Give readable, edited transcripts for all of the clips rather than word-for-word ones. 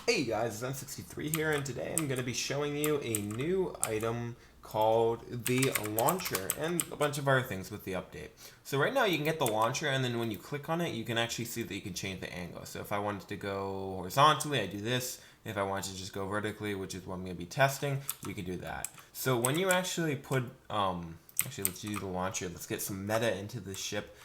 Hey guys, it's N63 here, and today I'm going to be showing you a new item called the launcher and a bunch of other things with the update. So right now you can get the launcher, and then when you click on it, you can actually see that you can change the angle. So if I wanted to go horizontally, I do this. If I wanted to just go vertically, which is what I'm going to be testing, we can do that. So when you actually put, actually let's use the launcher, let's get some meta into the ship.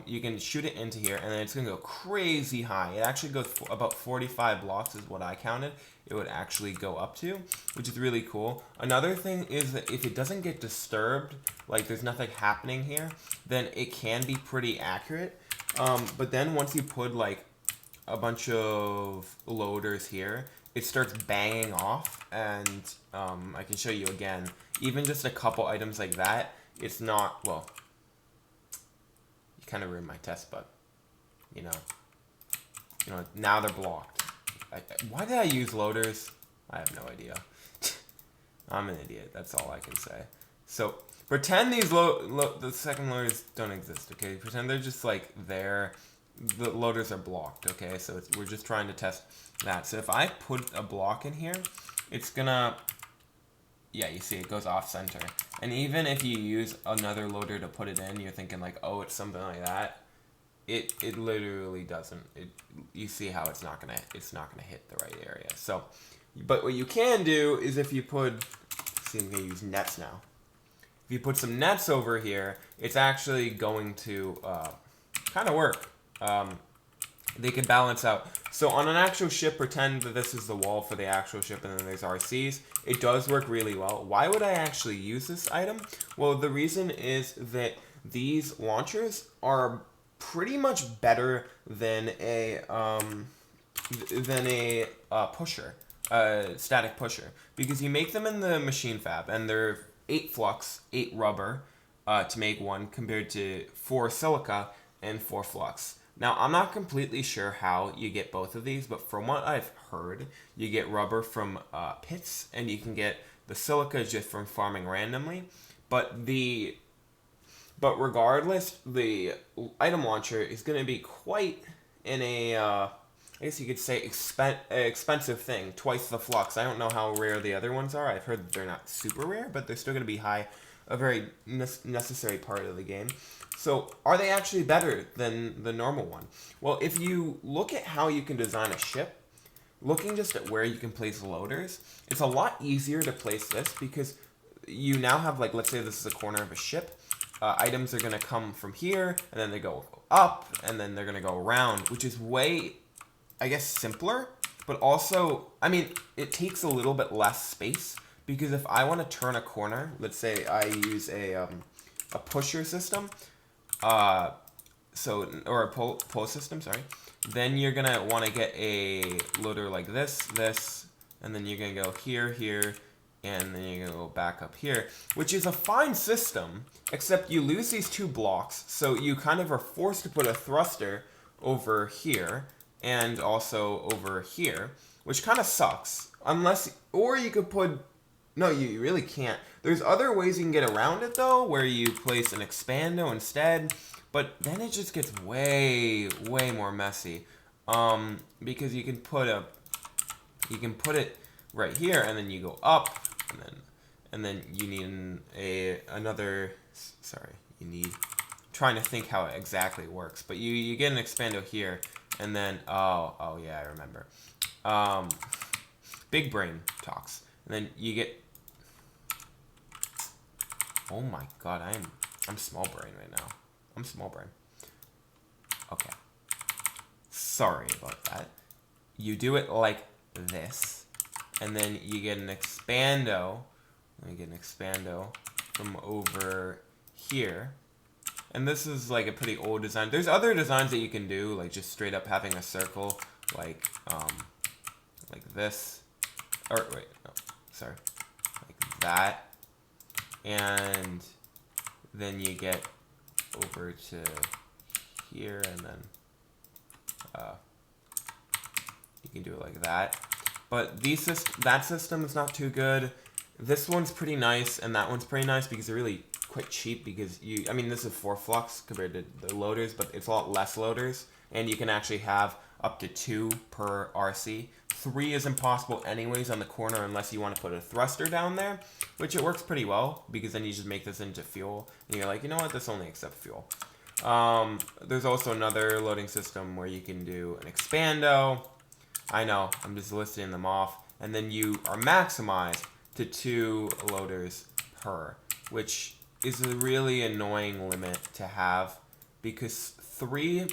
You can shoot it into here, and then it's going to go crazy high. It actually goes about 45 blocks is what I counted. It would actually go up to, which is really cool. Another thing is that if it doesn't get disturbed, like there's nothing happening here, then it can be pretty accurate. But then once you put like a bunch of loaders here, it starts banging off, and I can show you again. Even just a couple items like that, it's not, well, kind of ruined my test, but you know now they're blocked. Why did I use loaders? I have no idea. I'm an idiot. That's all I can say. So pretend these the second loaders don't exist. Okay, pretend they're just like there. The loaders are blocked. Okay, so we're just trying to test that. So if I put a block in here, it's gonna. Yeah, you see it goes off center. And even if you use another loader to put it in, you're thinking like, oh, it's something like that. It literally doesn't. You see how it's not gonna hit the right area. So, but what you can do is if you put, see, I'm gonna use nets now. If you put some nets over here, it's actually going to kind of work. They can balance out. So on an actual ship, pretend that this is the wall for the actual ship and then there's RCs. It does work really well. Why would I actually use this item? Well, the reason is that these launchers are pretty much better than a pusher, static pusher, because you make them in the machine fab and they're 8 flux, 8 rubber to make one compared to 4 silica and 4 flux. Now, I'm not completely sure how you get both of these, but from what I've heard, you get rubber from pits, and you can get the silica just from farming randomly. But regardless, the item launcher is going to be quite in a, I guess you could say, expensive thing. Twice the flux. I don't know how rare the other ones are. I've heard that they're not super rare, but they're still going to be high, a very necessary part of the game. So, are they actually better than the normal one? Well, if you look at how you can design a ship, looking just at where you can place loaders, it's a lot easier to place this because you now have, like, let's say this is a corner of a ship. Items are going to come from here, and then they go up, and then they're going to go around, which is way, I guess, simpler. But also, I mean, it takes a little bit less space because if I want to turn a corner, let's say I use a pusher system, or a pull system, sorry, then you're gonna want to get a loader like this, and then you're gonna go here, and then you're gonna go back up here, which is a fine system, except you lose these 2 blocks, so you kind of are forced to put a thruster over here, and also over here, which kind of sucks, or you could put, no, you really can't. There's other ways you can get around it, though, where you place an expando instead, but then it just gets way more messy, because you can put it right here, and then you go up, and then you need trying to think how it exactly works, but you get an expando here, and then, oh yeah, I remember, big brain talks, and then you get, oh my god, I'm small brain right now. I'm small brain. Okay. Sorry about that. You do it like this, and then you get an expando. Let me get an expando from over here. And this is like a pretty old design. There's other designs that you can do, like just straight up having a circle, like this. Or wait, no, sorry. Like that. And then you get over to here, and then you can do it like that. But that system is not too good. This one's pretty nice, and that one's pretty nice because they're really quite cheap. Because I mean, this is 4 flux compared to the loaders, but it's a lot less loaders, and you can actually have up to 2 per RC. 3 is impossible anyways on the corner unless you want to put a thruster down there, which it works pretty well because then you just make this into fuel. And you're like, you know what, this only accepts fuel. There's also another loading system where you can do an expando. I know, I'm just listing them off. And then you are maximized to 2 loaders per, which is a really annoying limit to have because 3,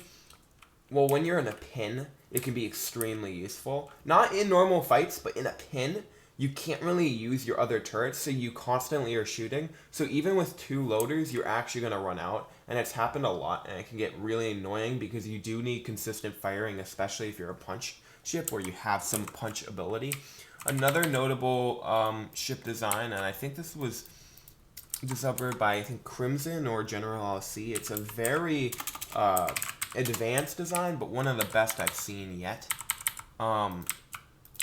well, when you're in a pin, it can be extremely useful. Not in normal fights, but in a pin, you can't really use your other turrets, so you constantly are shooting. So even with 2 loaders, you're actually going to run out, and it's happened a lot, and it can get really annoying because you do need consistent firing, especially if you're a punch ship where you have some punch ability. Another notable ship design, and I think this was discovered by, I think, Crimson or General LC. It's a very advanced design, but one of the best I've seen yet.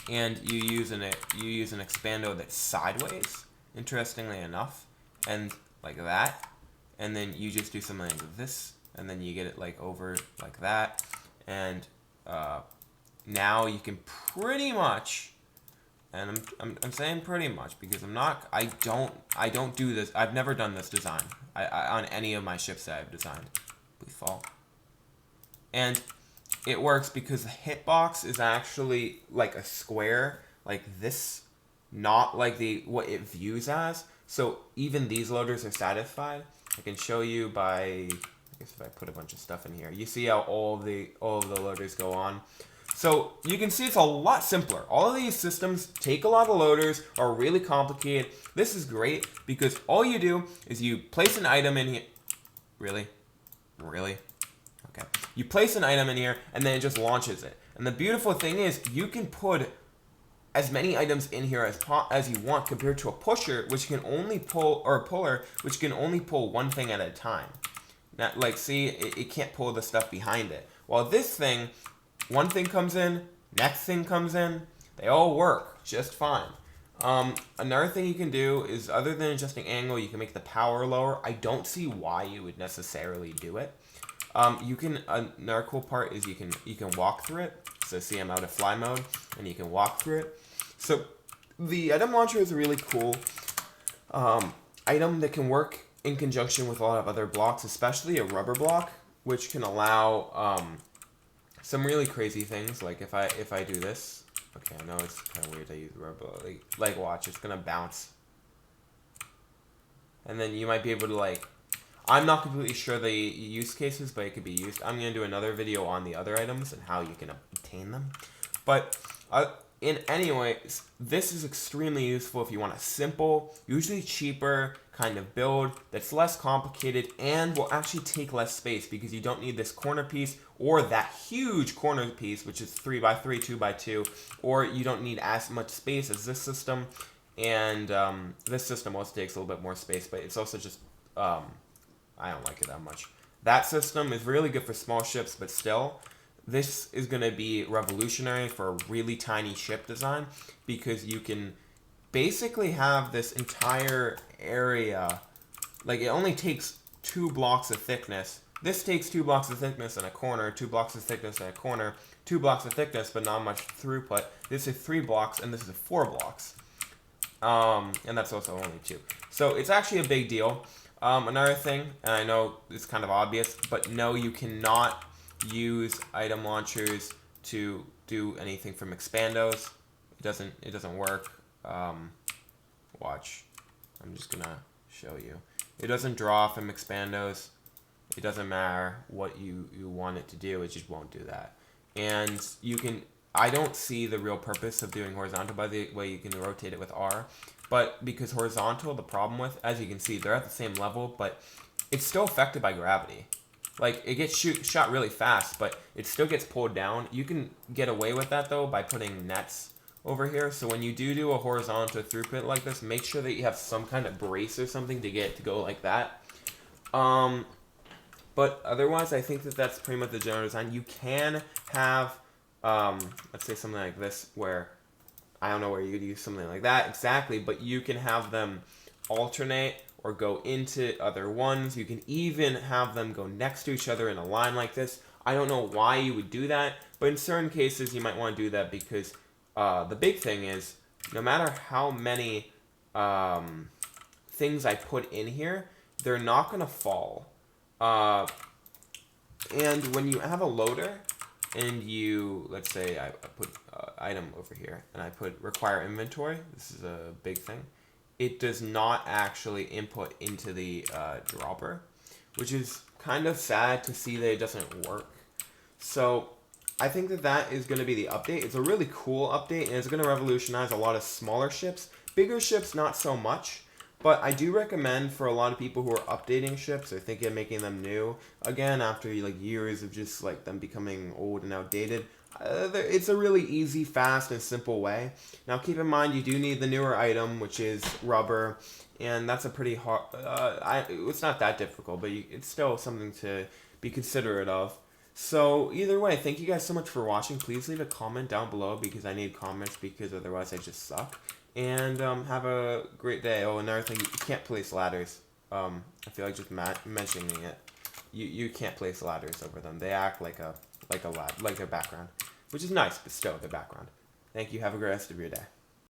And you use an expando that's sideways, interestingly enough, and like that, and then you just do something like this, and then you get it like over like that, and now you can pretty much, and I'm saying pretty much because I don't do this. I've never done this design on any of my ships that I've designed. Please fall. And it works because the hitbox is actually like a square like this, not like what it views as. So even these loaders are satisfied. I can show you by, I guess if I put a bunch of stuff in here, you see how all of the loaders go on. So you can see it's a lot simpler. All of these systems take a lot of loaders, are really complicated. This is great because all you do is you place an item in here. Really? Okay. You place an item in here, and then it just launches it. And the beautiful thing is, you can put as many items in here as you want, compared to a pusher, which can only pull, or a puller, which can only pull one thing at a time. Now, like, see, it can't pull the stuff behind it. While this thing, one thing comes in, next thing comes in, they all work just fine. Another thing you can do is, other than adjusting angle, you can make the power lower. I don't see why you would necessarily do it. Another cool part is you can walk through it. So see, I'm out of fly mode, and you can walk through it. So the item launcher is a really cool item that can work in conjunction with a lot of other blocks, especially a rubber block, which can allow some really crazy things. Like if I do this, okay, I know it's kind of weird to use rubber, like watch, it's gonna bounce, and then you might be able to like. I'm not completely sure the use cases, but it could be used. I'm going to do another video on the other items and how you can obtain them. But in any way, this is extremely useful if you want a simple, usually cheaper kind of build that's less complicated and will actually take less space because you don't need this corner piece or that huge corner piece, which is 3x3, 2x2, or you don't need as much space as this system. And this system also takes a little bit more space, but it's also just... I don't like it that much. That system is really good for small ships, but still, this is going to be revolutionary for a really tiny ship design because you can basically have this entire area, like it only takes 2 blocks of thickness. This takes 2 blocks of thickness in a corner, 2 blocks of thickness in a corner, 2 blocks of thickness, but not much throughput. This is 3 blocks, and this is 4 blocks. And that's also only 2. So it's actually a big deal. Another thing, and I know it's kind of obvious, but no, you cannot use item launchers to do anything from expandos. It doesn't work. Watch. I'm just gonna show you. It doesn't draw from expandos. It doesn't matter what you want it to do, it just won't do that. And you can, I don't see the real purpose of doing horizontal by the way you can rotate it with R. But because horizontal, the problem with, as you can see, they're at the same level, but it's still affected by gravity. Like, it gets shot really fast, but it still gets pulled down. You can get away with that, though, by putting nets over here. So when you do a horizontal throughput like this, make sure that you have some kind of brace or something to get it to go like that. But otherwise, I think that that's pretty much the general design. You can have, let's say something like this, where... I don't know where you'd use something like that exactly, but you can have them alternate or go into other ones. You can even have them go next to each other in a line like this. I don't know why you would do that, but in certain cases you might want to do that because the big thing is, no matter how many things I put in here, they're not going to fall. And when you have a loader, and you, let's say I put item over here, and I put require inventory, this is a big thing, it does not actually input into the dropper, which is kind of sad to see that it doesn't work. So I think that that is going to be the update. It's a really cool update, and it's going to revolutionize a lot of smaller ships. Bigger ships, not so much. But I do recommend for a lot of people who are updating ships or thinking of making them new, again, after like years of just like them becoming old and outdated, it's a really easy, fast, and simple way. Now keep in mind you do need the newer item, which is rubber, and that's a pretty hard, it's not that difficult, but it's still something to be considerate of. So either way, thank you guys so much for watching. Please leave a comment down below because I need comments because otherwise I just suck. And have a great day. Oh, another thing, you can't place ladders. I feel like just mentioning it. You can't place ladders over them. They act like a background, which is nice, but still, they're background. Thank you. Have a great rest of your day.